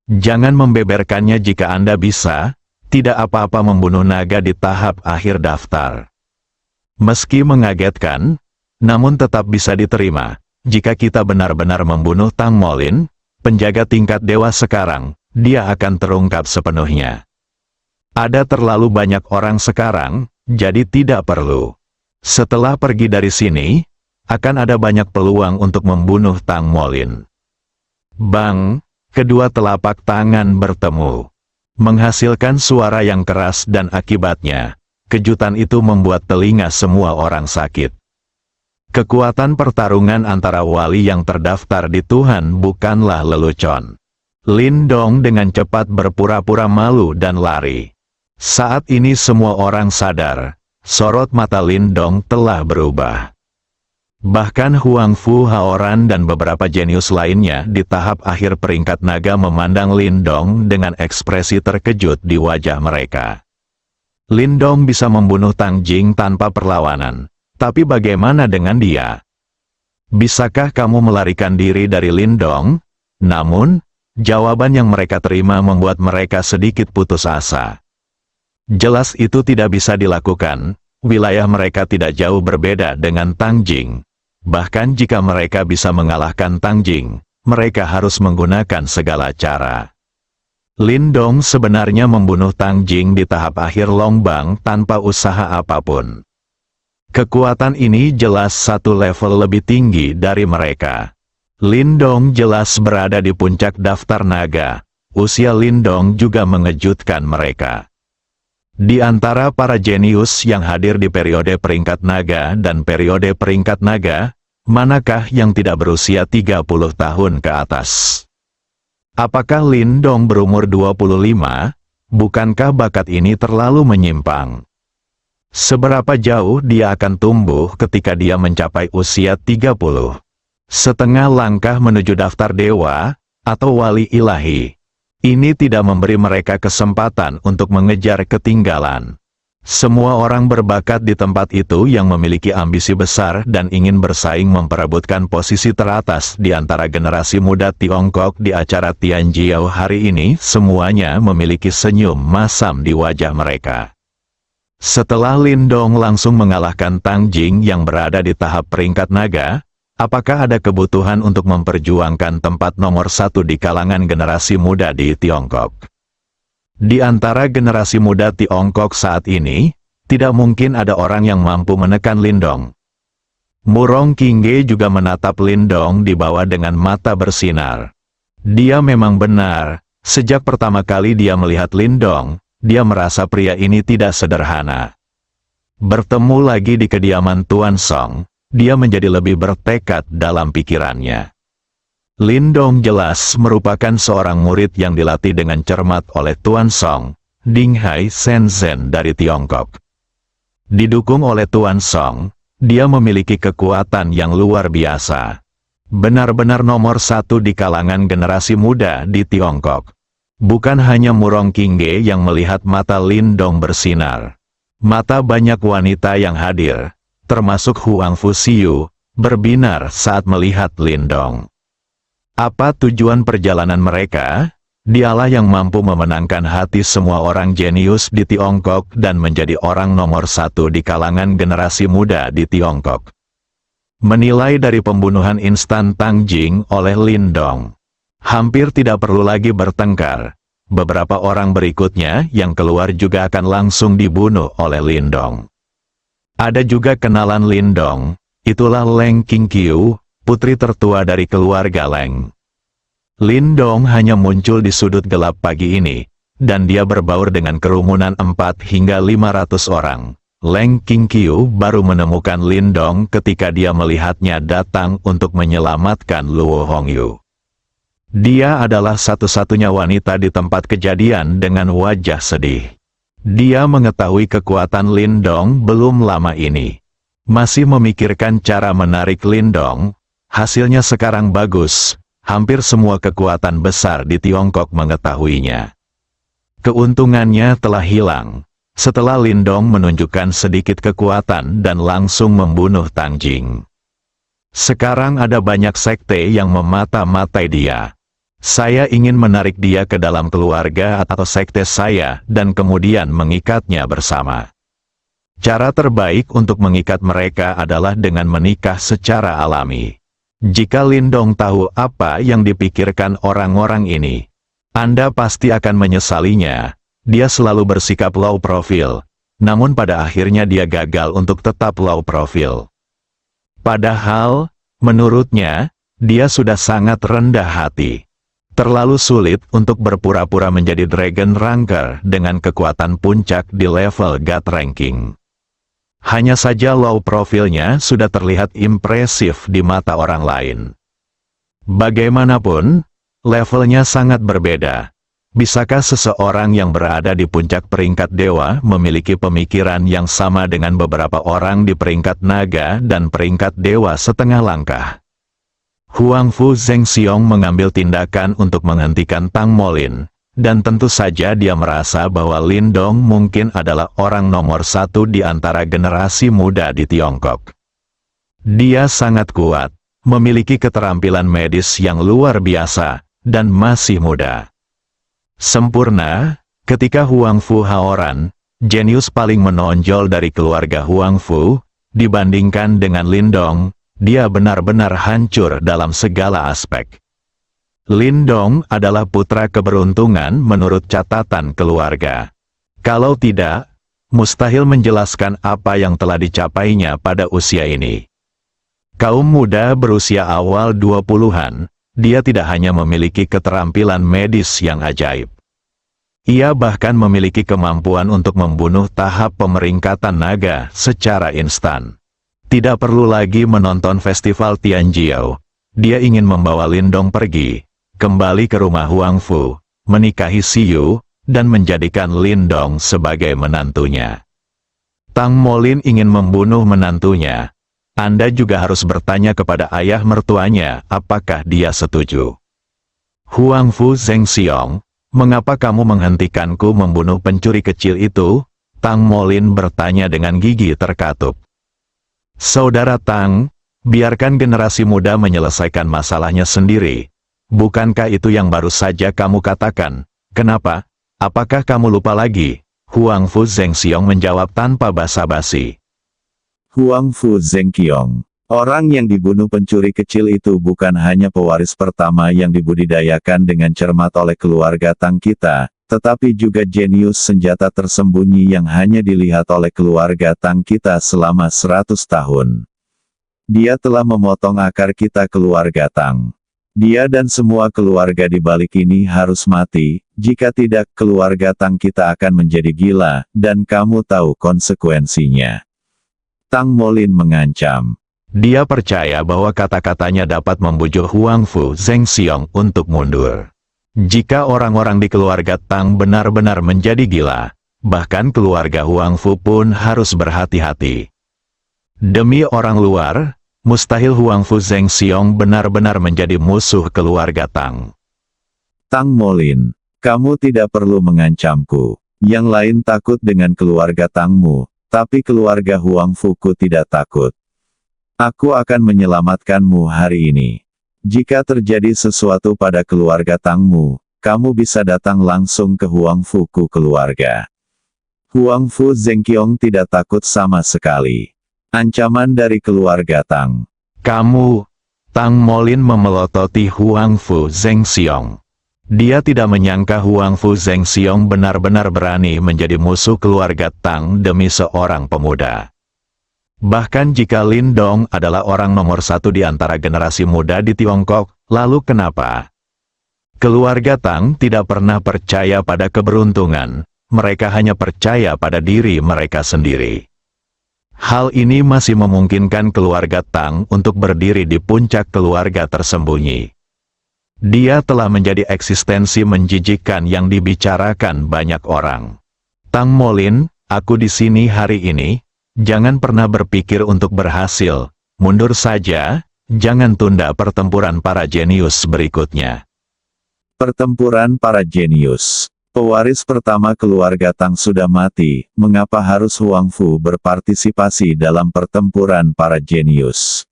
Jangan membeberkannya jika Anda bisa. Tidak apa-apa membunuh naga di tahap akhir daftar. Meski mengagetkan, namun tetap bisa diterima. Jika kita benar-benar membunuh Tang Molin, penjaga tingkat dewa sekarang, dia akan terungkap sepenuhnya. Ada terlalu banyak orang sekarang, jadi tidak perlu. Setelah pergi dari sini, akan ada banyak peluang untuk membunuh Tang Molin. Bang, kedua telapak tangan bertemu. Menghasilkan suara yang keras dan akibatnya, kejutan itu membuat telinga semua orang sakit. Kekuatan pertarungan antara wali yang terdaftar di Tuhan bukanlah lelucon. Lindong dengan cepat berpura-pura malu dan lari. Saat ini semua orang sadar, sorot mata Lindong telah berubah. Bahkan Huang Fu Haoran dan beberapa jenius lainnya di tahap akhir peringkat naga memandang Lindong dengan ekspresi terkejut di wajah mereka. Lindong bisa membunuh Tang Jing tanpa perlawanan, tapi bagaimana dengan dia? Bisakah kamu melarikan diri dari Lindong? Namun, jawaban yang mereka terima membuat mereka sedikit putus asa. Jelas itu tidak bisa dilakukan, wilayah mereka tidak jauh berbeda dengan Tang Jing. Bahkan jika mereka bisa mengalahkan Tang Jing, mereka harus menggunakan segala cara. Lindong sebenarnya membunuh Tang Jing di tahap akhir Longbang tanpa usaha apapun. Kekuatan ini jelas satu level lebih tinggi dari mereka. Lindong jelas berada di puncak daftar naga. Usia Lindong juga mengejutkan mereka. Di antara para jenius yang hadir di periode peringkat naga dan periode peringkat naga, manakah yang tidak berusia 30 tahun ke atas? Apakah Lindong berumur 25? Bukankah bakat ini terlalu menyimpang? Seberapa jauh dia akan tumbuh ketika dia mencapai usia 30? Setengah langkah menuju daftar dewa, atau wali ilahi. Ini tidak memberi mereka kesempatan untuk mengejar ketinggalan. Semua orang berbakat di tempat itu yang memiliki ambisi besar dan ingin bersaing memperebutkan posisi teratas di antara generasi muda Tiongkok di acara Tianjiao hari ini, semuanya memiliki senyum masam di wajah mereka. Setelah Lindong langsung mengalahkan Tang Jing yang berada di tahap peringkat naga, apakah ada kebutuhan untuk memperjuangkan tempat nomor 1 di kalangan generasi muda di Tiongkok? Di antara generasi muda Tiongkok saat ini, tidak mungkin ada orang yang mampu menekan Lindong. Murong Qingge juga menatap Lindong di bawah dengan mata bersinar. Dia memang benar, sejak pertama kali dia melihat Lindong, dia merasa pria ini tidak sederhana. Bertemu lagi di kediaman Tuan Song, dia menjadi lebih bertekad dalam pikirannya. Lindong jelas merupakan seorang murid yang dilatih dengan cermat oleh Tuan Song, Dinghai Shenzhen dari Tiongkok. Didukung oleh Tuan Song, dia memiliki kekuatan yang luar biasa. Benar-benar nomor 1 di kalangan generasi muda di Tiongkok. Bukan hanya Murong Qingge yang melihat mata Lindong bersinar. Mata banyak wanita yang hadir, termasuk Huang Fuxiu, berbinar saat melihat Lindong. Apa tujuan perjalanan mereka? Dialah yang mampu memenangkan hati semua orang jenius di Tiongkok dan menjadi orang nomor 1 di kalangan generasi muda di Tiongkok. Menilai dari pembunuhan instan Tang Jing oleh Lindong, hampir tidak perlu lagi bertengkar. beberapa orang berikutnya yang keluar juga akan langsung dibunuh oleh Lindong. Ada juga kenalan Lindong, itulah Leng Qingqiu, putri tertua dari keluarga Leng. Lindong hanya muncul di sudut gelap pagi ini, dan dia berbaur dengan kerumunan 4 hingga 500 orang. Leng Qingqiu baru menemukan Lindong ketika dia melihatnya datang untuk menyelamatkan Luo Hongyu. Dia adalah satu-satunya wanita di tempat kejadian dengan wajah sedih. Dia mengetahui kekuatan Lindong belum lama ini. Masih memikirkan cara menarik Lindong, hasilnya sekarang bagus, hampir semua kekuatan besar di Tiongkok mengetahuinya. Keuntungannya telah hilang setelah Lindong menunjukkan sedikit kekuatan dan langsung membunuh Tang Jing. Sekarang ada banyak sekte yang memata-matai dia. Saya ingin menarik dia ke dalam keluarga atau sekte saya dan kemudian mengikatnya bersama. Cara terbaik untuk mengikat mereka adalah dengan menikah secara alami. Jika Lindong tahu apa yang dipikirkan orang-orang ini, Anda pasti akan menyesalinya. Dia selalu bersikap low profile, namun pada akhirnya dia gagal untuk tetap low profile. Padahal, menurutnya, dia sudah sangat rendah hati. Terlalu sulit untuk berpura-pura menjadi Dragon Ranker dengan kekuatan puncak di level God Ranking. Hanya saja low profilnya sudah terlihat impresif di mata orang lain. Bagaimanapun, levelnya sangat berbeda. Bisakah seseorang yang berada di puncak peringkat dewa memiliki pemikiran yang sama dengan beberapa orang di peringkat naga dan peringkat dewa setengah langkah? Huang Fu Zhengxiong mengambil tindakan untuk menghentikan Tang Molin, dan tentu saja dia merasa bahwa Lindong mungkin adalah orang nomor 1 di antara generasi muda di Tiongkok. Dia sangat kuat, memiliki keterampilan medis yang luar biasa, dan masih muda. Sempurna, ketika Huang Fu Haoran, jenius paling menonjol dari keluarga Huang Fu, dibandingkan dengan Lindong, dia benar-benar hancur dalam segala aspek. Lindong adalah putra keberuntungan menurut catatan keluarga. Kalau tidak, mustahil menjelaskan apa yang telah dicapainya pada usia ini. Kaum muda berusia awal 20-an, dia tidak hanya memiliki keterampilan medis yang ajaib. Ia bahkan memiliki kemampuan untuk membunuh tahap pemeringkatan naga secara instan. Tidak perlu lagi menonton festival Tianjiao. Dia ingin membawa Lindong pergi, kembali ke rumah Huang Fu, menikahi Xiyu, dan menjadikan Lindong sebagai menantunya. Tang Molin ingin membunuh menantunya. Anda juga harus bertanya kepada ayah mertuanya apakah dia setuju. Huang Fu Zhengxiong, mengapa kamu menghentikanku membunuh pencuri kecil itu? Tang Molin bertanya dengan gigi terkatup. Saudara Tang, biarkan generasi muda menyelesaikan masalahnya sendiri. Bukankah itu yang baru saja kamu katakan? Kenapa? Apakah kamu lupa lagi? Huang Fu Zhengxiong menjawab tanpa basa-basi. Huang Fu Zhengqiong, orang yang dibunuh pencuri kecil itu bukan hanya pewaris pertama yang dibudidayakan dengan cermat oleh keluarga Tang kita, tetapi juga jenius senjata tersembunyi yang hanya dilihat oleh keluarga Tang kita selama 100 tahun. Dia telah memotong akar kita keluarga Tang. Dia dan semua keluarga di balik ini harus mati, jika tidak keluarga Tang kita akan menjadi gila, dan kamu tahu konsekuensinya. Tang Molin mengancam. Dia percaya bahwa kata-katanya dapat membujuk Huang Fu Zhengxiong untuk mundur. Jika orang-orang di keluarga Tang benar-benar menjadi gila, bahkan keluarga Huang Fu pun harus berhati-hati. Demi orang luar, mustahil Huang Fu Zhengxiong benar-benar menjadi musuh keluarga Tang. Tang Molin, kamu tidak perlu mengancamku. Yang lain takut dengan keluarga Tangmu. Tapi keluarga Huang Fuku tidak takut. Aku akan menyelamatkanmu hari ini. Jika terjadi sesuatu pada keluarga Tangmu, kamu bisa datang langsung ke Huang Fuku keluarga. Huang Fu Zhengqiong tidak takut sama sekali. Ancaman dari keluarga Tang. Kamu, Tang Molin memelototi Huang Fu Zhengxiong. Dia tidak menyangka Huang Fu Zhengxiong benar-benar berani menjadi musuh keluarga Tang demi seorang pemuda. Bahkan jika Lin Dong adalah orang nomor satu di antara generasi muda di Tiongkok, lalu kenapa? Keluarga Tang tidak pernah percaya pada keberuntungan, mereka hanya percaya pada diri mereka sendiri. Hal ini masih memungkinkan keluarga Tang untuk berdiri di puncak keluarga tersembunyi. Dia telah menjadi eksistensi menjijikkan yang dibicarakan banyak orang. Tang Molin, aku di sini hari ini, jangan pernah berpikir untuk berhasil, mundur saja, jangan tunda pertempuran para jenius berikutnya. Pertempuran para jenius. Pewaris pertama keluarga Tang sudah mati, mengapa harus Huang Fu berpartisipasi dalam pertempuran para jenius?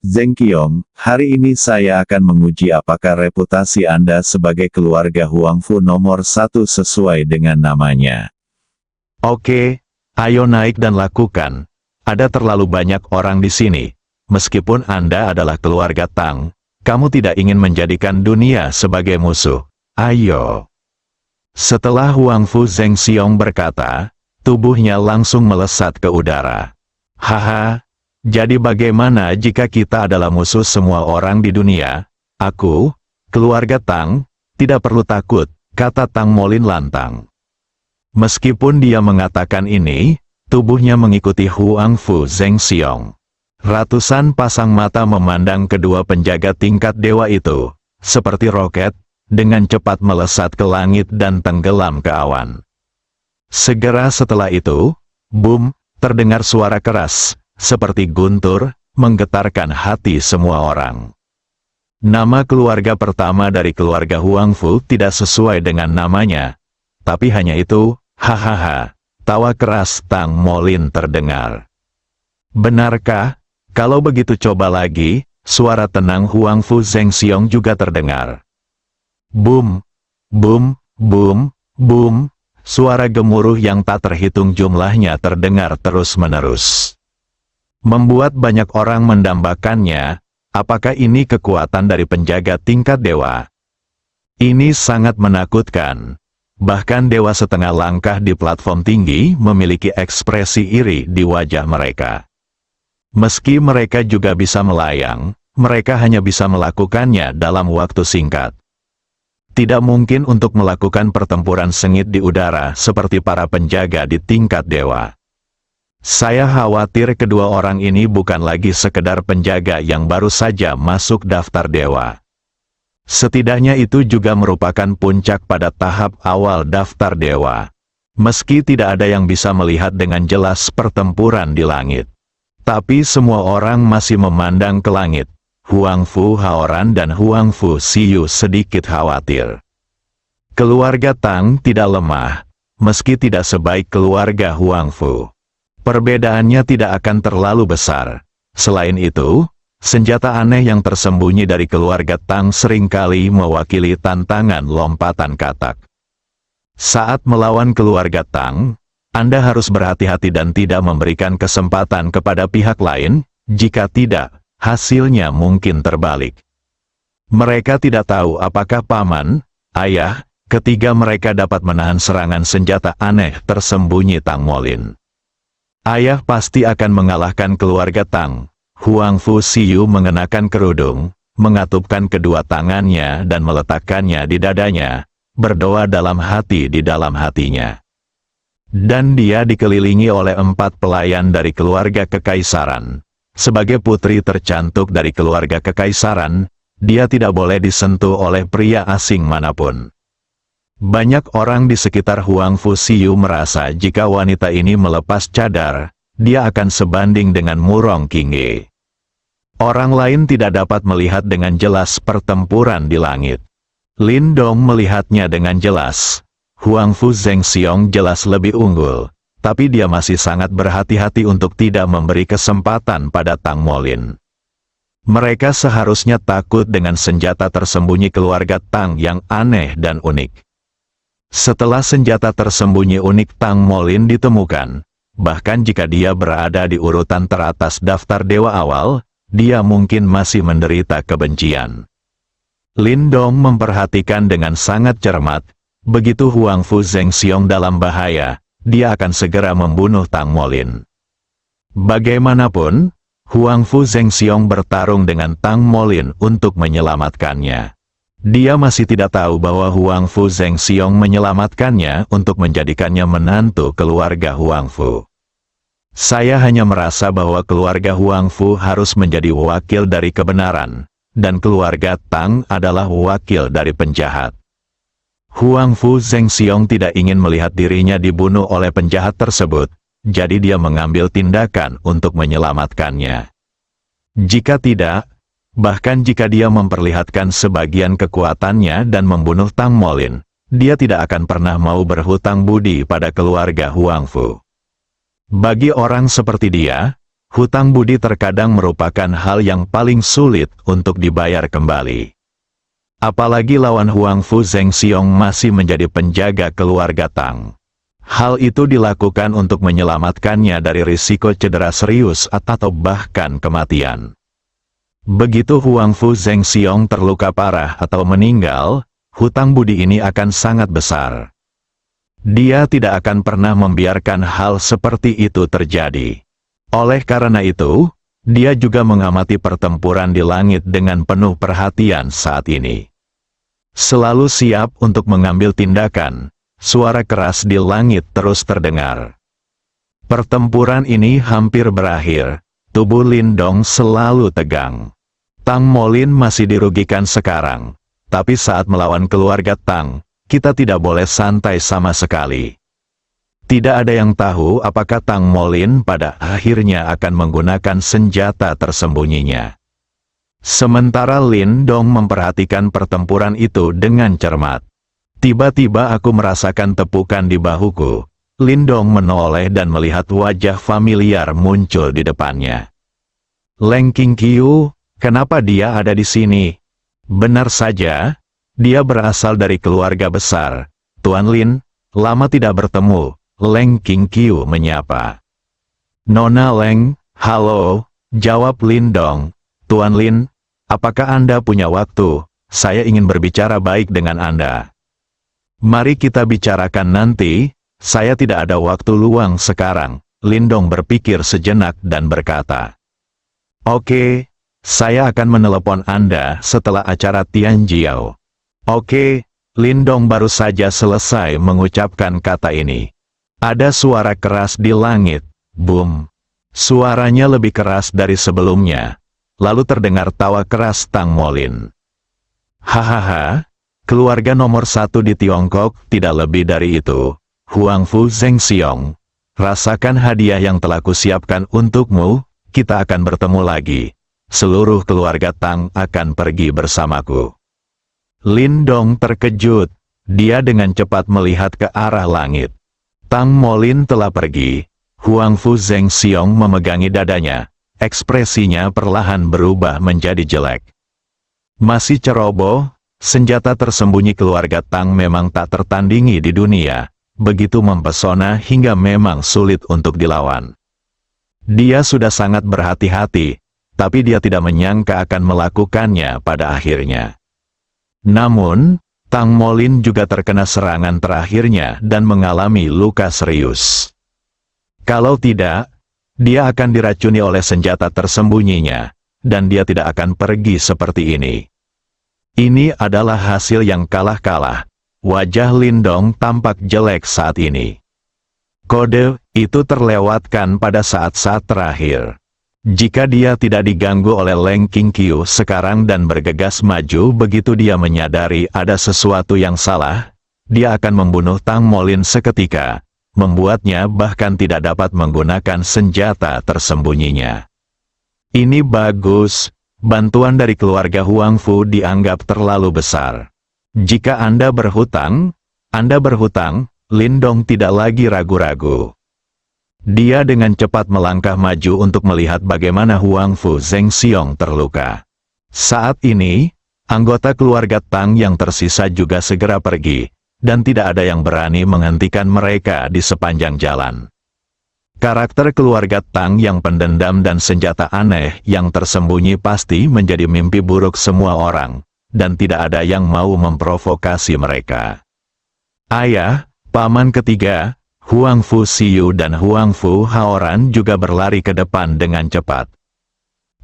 Zhengqiong, hari ini saya akan menguji apakah reputasi Anda sebagai keluarga Huang Fu nomor satu sesuai dengan namanya. Oke, ayo naik dan lakukan. Ada terlalu banyak orang di sini. Meskipun Anda adalah keluarga Tang, kamu tidak ingin menjadikan dunia sebagai musuh. Ayo. Setelah Huang Fu Zhengxiong berkata, tubuhnya langsung melesat ke udara. Haha, jadi bagaimana jika kita adalah musuh semua orang di dunia? Aku, keluarga Tang, tidak perlu takut, kata Tang Molin lantang. Meskipun dia mengatakan ini, tubuhnya mengikuti Huang Fu Zhengxiong. Ratusan pasang mata memandang kedua penjaga tingkat dewa itu, seperti roket, dengan cepat melesat ke langit dan tenggelam ke awan. Segera setelah itu, boom, terdengar suara keras, seperti guntur, menggetarkan hati semua orang. Nama keluarga pertama dari keluarga Huang Fu tidak sesuai dengan namanya, tapi hanya itu, hahaha, tawa keras Tang Molin terdengar. Benarkah? Kalau begitu coba lagi, suara tenang Huang Fu Zhengxiong juga terdengar. Boom, boom, boom, boom, suara gemuruh yang tak terhitung jumlahnya terdengar terus-menerus. Membuat banyak orang mendambakannya, apakah ini kekuatan dari penjaga tingkat dewa? Ini sangat menakutkan. Bahkan dewa setengah langkah di platform tinggi memiliki ekspresi iri di wajah mereka. Meski mereka juga bisa melayang, mereka hanya bisa melakukannya dalam waktu singkat. Tidak mungkin untuk melakukan pertempuran sengit di udara seperti para penjaga di tingkat dewa. Saya khawatir kedua orang ini bukan lagi sekedar penjaga yang baru saja masuk daftar dewa. Setidaknya itu juga merupakan puncak pada tahap awal daftar dewa. Meski tidak ada yang bisa melihat dengan jelas pertempuran di langit. Tapi semua orang masih memandang ke langit. Huang Fu Haoran dan Huang Fu Siyu sedikit khawatir. Keluarga Tang tidak lemah, meski tidak sebaik keluarga Huang Fu. Perbedaannya tidak akan terlalu besar. Selain itu, senjata aneh yang tersembunyi dari keluarga Tang seringkali mewakili tantangan lompatan katak. Saat melawan keluarga Tang, Anda harus berhati-hati dan tidak memberikan kesempatan kepada pihak lain, jika tidak, hasilnya mungkin terbalik. Mereka tidak tahu apakah paman, ayah, ketiga mereka dapat menahan serangan senjata aneh tersembunyi Tang Molin. Ayah pasti akan mengalahkan keluarga Tang. Huang Fu Siyu mengenakan kerudung, mengatupkan kedua tangannya dan meletakkannya di dadanya, berdoa dalam hati di dalam hatinya. Dan dia dikelilingi oleh 4 pelayan dari keluarga kekaisaran. Sebagai putri tercantik dari keluarga kekaisaran, dia tidak boleh disentuh oleh pria asing manapun. Banyak orang di sekitar Huang Fu Siyu merasa jika wanita ini melepas cadar, dia akan sebanding dengan Murong Qingye. Orang lain tidak dapat melihat dengan jelas pertempuran di langit. Lin Dong melihatnya dengan jelas. Huang Fu Zhengxiong jelas lebih unggul, tapi dia masih sangat berhati-hati untuk tidak memberi kesempatan pada Tang Molin. Mereka seharusnya takut dengan senjata tersembunyi keluarga Tang yang aneh dan unik. Setelah senjata tersembunyi unik Tang Molin ditemukan, bahkan jika dia berada di urutan teratas daftar dewa awal, dia mungkin masih menderita kebencian. Lindong memperhatikan dengan sangat cermat, begitu Huang Fu Zhengxiong dalam bahaya, dia akan segera membunuh Tang Molin. Bagaimanapun, Huang Fu Zhengxiong bertarung dengan Tang Molin untuk menyelamatkannya. Dia masih tidak tahu bahwa Huang Fu Zhengxiong menyelamatkannya untuk menjadikannya menantu keluarga Huang Fu. Saya hanya merasa bahwa keluarga Huang Fu harus menjadi wakil dari kebenaran, dan keluarga Tang adalah wakil dari penjahat. Huang Fu Zhengxiong tidak ingin melihat dirinya dibunuh oleh penjahat tersebut, jadi dia mengambil tindakan untuk menyelamatkannya. Jika tidak, bahkan jika dia memperlihatkan sebagian kekuatannya dan membunuh Tang Molin, dia tidak akan pernah mau berhutang budi pada keluarga Huang Fu. Bagi orang seperti dia, hutang budi terkadang merupakan hal yang paling sulit untuk dibayar kembali. Apalagi lawan Huang Fu Zhengxiong masih menjadi penjaga keluarga Tang. Hal itu dilakukan untuk menyelamatkannya dari risiko cedera serius atau bahkan kematian. Begitu Huang Fu Zhengxiong terluka parah atau meninggal, hutang budi ini akan sangat besar. Dia tidak akan pernah membiarkan hal seperti itu terjadi. Oleh karena itu, dia juga mengamati pertempuran di langit dengan penuh perhatian saat ini. Selalu siap untuk mengambil tindakan. Suara keras di langit terus terdengar. Pertempuran ini hampir berakhir, tubuh Lindong selalu tegang. Tang Molin masih dirugikan sekarang, tapi saat melawan keluarga Tang, kita tidak boleh santai sama sekali. Tidak ada yang tahu apakah Tang Molin pada akhirnya akan menggunakan senjata tersembunyinya. Sementara Lindong memperhatikan pertempuran itu dengan cermat. Tiba-tiba aku merasakan tepukan di bahuku. Lindong menoleh dan melihat wajah familiar muncul di depannya. Leng Qingqiu, kenapa dia ada di sini? Benar saja, dia berasal dari keluarga besar. Tuan Lin, lama tidak bertemu, Leng Qingqiu menyapa. Nona Leng, halo, jawab Lindong. Tuan Lin, apakah Anda punya waktu? Saya ingin berbicara baik dengan Anda. Mari kita bicarakan nanti, saya tidak ada waktu luang sekarang. Lindong berpikir sejenak dan berkata. Oke, saya akan menelepon Anda setelah acara Tianjiao. Oke, Lindong baru saja selesai mengucapkan kata ini. Ada suara keras di langit, boom. Suaranya lebih keras dari sebelumnya. Lalu terdengar tawa keras Tang Molin. Hahaha. Keluarga nomor 1 di Tiongkok tidak lebih dari itu. Huang Fu Zhengxiong, rasakan hadiah yang telah kusiapkan untukmu, kita akan bertemu lagi. Seluruh keluarga Tang akan pergi bersamaku. Lindong terkejut, dia dengan cepat melihat ke arah langit. Tang Molin telah pergi, Huang Fu Zhengxiong memegangi dadanya, ekspresinya perlahan berubah menjadi jelek. Masih ceroboh. Senjata tersembunyi keluarga Tang memang tak tertandingi di dunia, begitu mempesona hingga memang sulit untuk dilawan. Dia sudah sangat berhati-hati, tapi dia tidak menyangka akan melakukannya pada akhirnya. Namun, Tang Molin juga terkena serangan terakhirnya dan mengalami luka serius. Kalau tidak, dia akan diracuni oleh senjata tersembunyinya, dan dia tidak akan pergi seperti ini. Ini adalah hasil yang kalah-kalah. Wajah Lindong tampak jelek saat ini. Kode itu terlewatkan pada saat-saat terakhir. Jika dia tidak diganggu oleh Leng Qingqiu sekarang dan bergegas maju begitu dia menyadari ada sesuatu yang salah, dia akan membunuh Tang Molin seketika, membuatnya bahkan tidak dapat menggunakan senjata tersembunyinya. Ini bagus. Bantuan dari keluarga Huang Fu dianggap terlalu besar. Jika Anda berhutang, Lindong tidak lagi ragu-ragu. Dia dengan cepat melangkah maju untuk melihat bagaimana Huang Fu Zhengxiong terluka. Saat ini, anggota keluarga Tang yang tersisa juga segera pergi, dan tidak ada yang berani menghentikan mereka di sepanjang jalan. Karakter keluarga Tang yang pendendam dan senjata aneh yang tersembunyi pasti menjadi mimpi buruk semua orang. dan tidak ada yang mau memprovokasi mereka. Ayah, paman ketiga, Huang Fu Xiu dan Huang Fu Haoran juga berlari ke depan dengan cepat.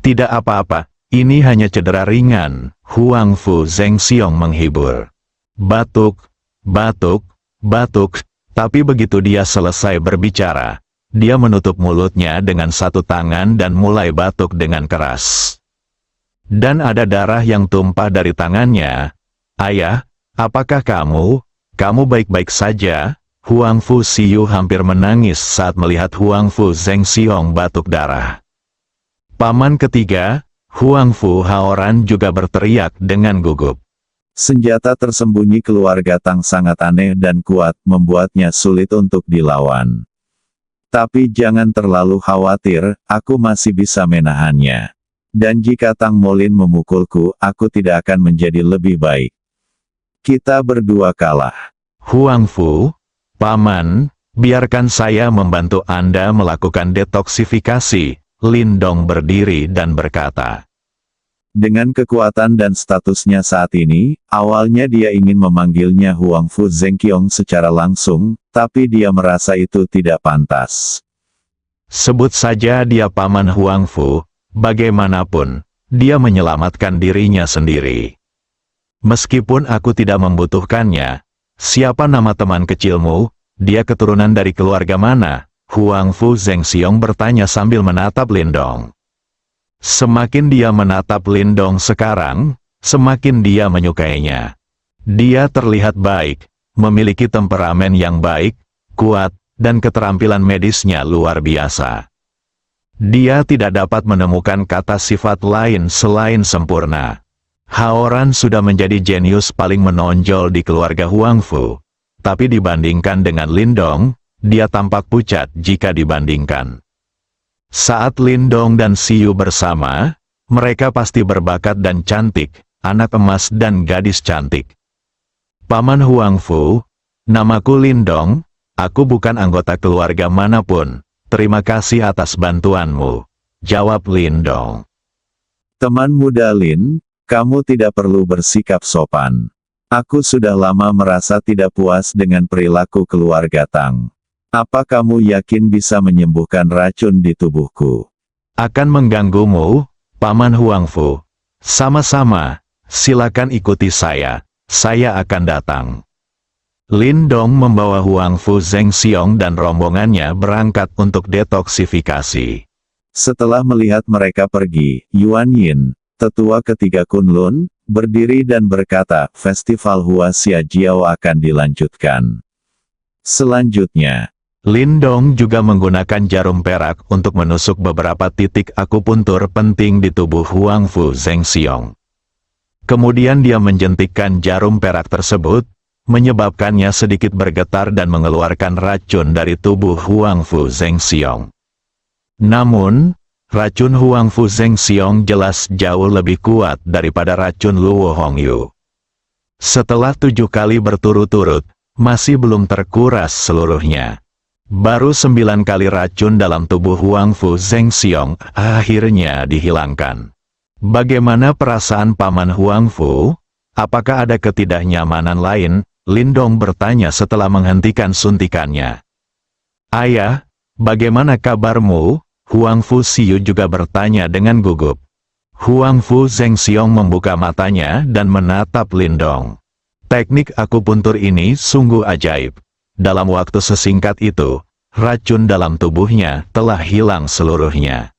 Tidak apa-apa, ini hanya cedera ringan, Huang Fu Zhengxiong menghibur. Batuk, batuk, batuk, tapi begitu dia selesai berbicara, dia menutup mulutnya dengan satu tangan dan mulai batuk dengan keras. Dan ada darah yang tumpah dari tangannya. Ayah, apakah kamu baik-baik saja? Huang Fu Xiu hampir menangis saat melihat Huang Fu Zhengxiong batuk darah. Paman ketiga, Huang Fu Haoran juga berteriak dengan gugup. Senjata tersembunyi keluarga Tang sangat aneh dan kuat, membuatnya sulit untuk dilawan. Tapi jangan terlalu khawatir, aku masih bisa menahannya. Dan jika Tang Molin memukulku, aku tidak akan menjadi lebih baik. Kita berdua kalah. Huang Fu, Paman, biarkan saya membantu Anda melakukan detoksifikasi. Lindong berdiri dan berkata. Dengan kekuatan dan statusnya saat ini, awalnya dia ingin memanggilnya Huang Fu Zhengxiong secara langsung, tapi dia merasa itu tidak pantas. Sebut saja dia Paman Huang Fu, bagaimanapun, dia menyelamatkan dirinya sendiri. Meskipun aku tidak membutuhkannya, siapa nama teman kecilmu? Dia keturunan dari keluarga mana? Huang Fu Zhengxiong bertanya sambil menatap Lindong. Semakin dia menatap Lindong sekarang, semakin dia menyukainya. Dia terlihat baik, memiliki temperamen yang baik, kuat, dan keterampilan medisnya luar biasa. Dia tidak dapat menemukan kata sifat lain selain sempurna. Haoran sudah menjadi jenius paling menonjol di keluarga Huang Fu. Tapi dibandingkan dengan Lindong, dia tampak pucat jika dibandingkan. Saat Lindong dan Xiu bersama, mereka pasti berbakat dan cantik, anak emas dan gadis cantik. Paman Huang Fu, namaku Lindong, aku bukan anggota keluarga manapun, terima kasih atas bantuanmu, jawab Lindong. Teman muda Lin, kamu tidak perlu bersikap sopan. Aku sudah lama merasa tidak puas dengan perilaku keluarga Tang. Apa kamu yakin bisa menyembuhkan racun di tubuhku? Akan mengganggumu, Paman Huang Fu. Sama-sama, silakan ikuti saya akan datang. Lindong membawa Huang Fu Zhengxiong dan rombongannya berangkat untuk detoksifikasi. Setelah melihat mereka pergi, Yuan Yin, tetua ketiga Kunlun, berdiri dan berkata, Festival Hua Xia Jiao akan dilanjutkan. Selanjutnya, Lindong juga menggunakan jarum perak untuk menusuk beberapa titik akupuntur penting di tubuh Huang Fu Zhengxiong. Kemudian dia menjentikkan jarum perak tersebut, menyebabkannya sedikit bergetar dan mengeluarkan racun dari tubuh Huang Fu Zhengxiong. Namun, racun Huang Fu Zhengxiong jelas jauh lebih kuat daripada racun Luo Hongyu. Setelah 7 kali berturut-turut, masih belum terkuras seluruhnya. Baru 9 kali racun dalam tubuh Huang Fu Zhengxiong akhirnya dihilangkan. Bagaimana perasaan Paman Huang Fu? Apakah ada ketidaknyamanan lain? Lindong bertanya setelah menghentikan suntikannya. Ayah, bagaimana kabarmu? Huang Fu Xiu juga bertanya dengan gugup. Huang Fu Zhengxiong membuka matanya dan menatap Lindong. Teknik akupuntur ini sungguh ajaib. Dalam waktu sesingkat itu, racun dalam tubuhnya telah hilang seluruhnya.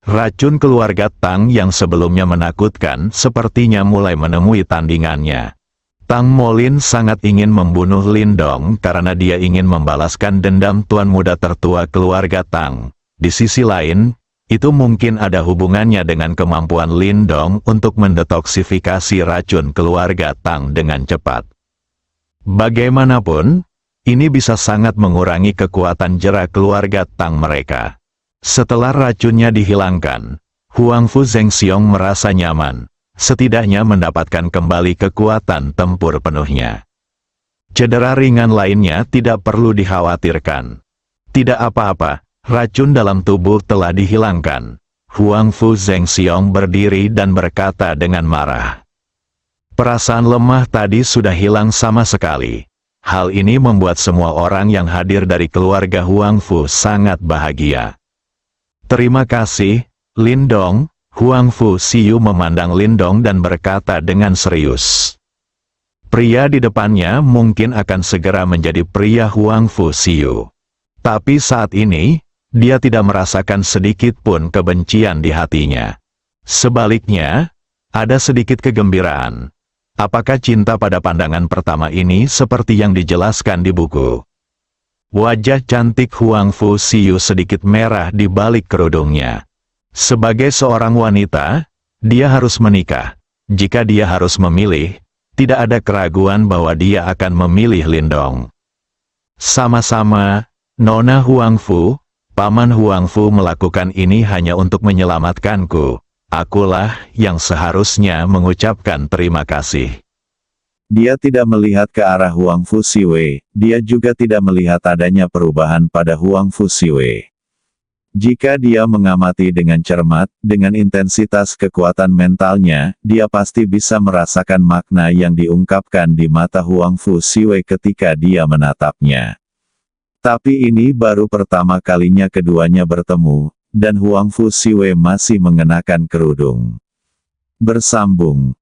Racun keluarga Tang yang sebelumnya menakutkan sepertinya mulai menemui tandingannya. Tang Molin sangat ingin membunuh Lindong karena dia ingin membalaskan dendam tuan muda tertua keluarga Tang. Di sisi lain, itu mungkin ada hubungannya dengan kemampuan Lindong untuk mendetoksifikasi racun keluarga Tang dengan cepat. Bagaimanapun, ini bisa sangat mengurangi kekuatan jera keluarga Tang mereka. Setelah racunnya dihilangkan, Huang Fu Zhengxiong merasa nyaman, setidaknya mendapatkan kembali kekuatan tempur penuhnya. Cedera ringan lainnya tidak perlu dikhawatirkan. Tidak apa-apa, racun dalam tubuh telah dihilangkan. Huang Fu Zhengxiong berdiri dan berkata dengan marah. Perasaan lemah tadi sudah hilang sama sekali. Hal ini membuat semua orang yang hadir dari keluarga Huang Fu sangat bahagia. Terima kasih, Lindong. Huang Fu Siyu memandang Lindong dan berkata dengan serius. Pria di depannya mungkin akan segera menjadi pria Huang Fu Siyu. Tapi saat ini, dia tidak merasakan sedikit pun kebencian di hatinya. Sebaliknya, ada sedikit kegembiraan. Apakah cinta pada pandangan pertama ini seperti yang dijelaskan di buku? Wajah cantik Huang Fu Siyu sedikit merah di balik kerudungnya. Sebagai seorang wanita, dia harus menikah. Jika dia harus memilih, tidak ada keraguan bahwa dia akan memilih Lindong. Sama-sama, Nona Huang Fu, Paman Huang Fu melakukan ini hanya untuk menyelamatkanku. Akulah yang seharusnya mengucapkan terima kasih. Dia tidak melihat ke arah Huang Fu Siwei, dia juga tidak melihat adanya perubahan pada Huang Fu Siwei. Jika dia mengamati dengan cermat, dengan intensitas kekuatan mentalnya, dia pasti bisa merasakan makna yang diungkapkan di mata Huang Fu Siwei ketika dia menatapnya. Tapi ini baru pertama kalinya keduanya bertemu, dan Huang Fu Siwei masih mengenakan kerudung. Bersambung.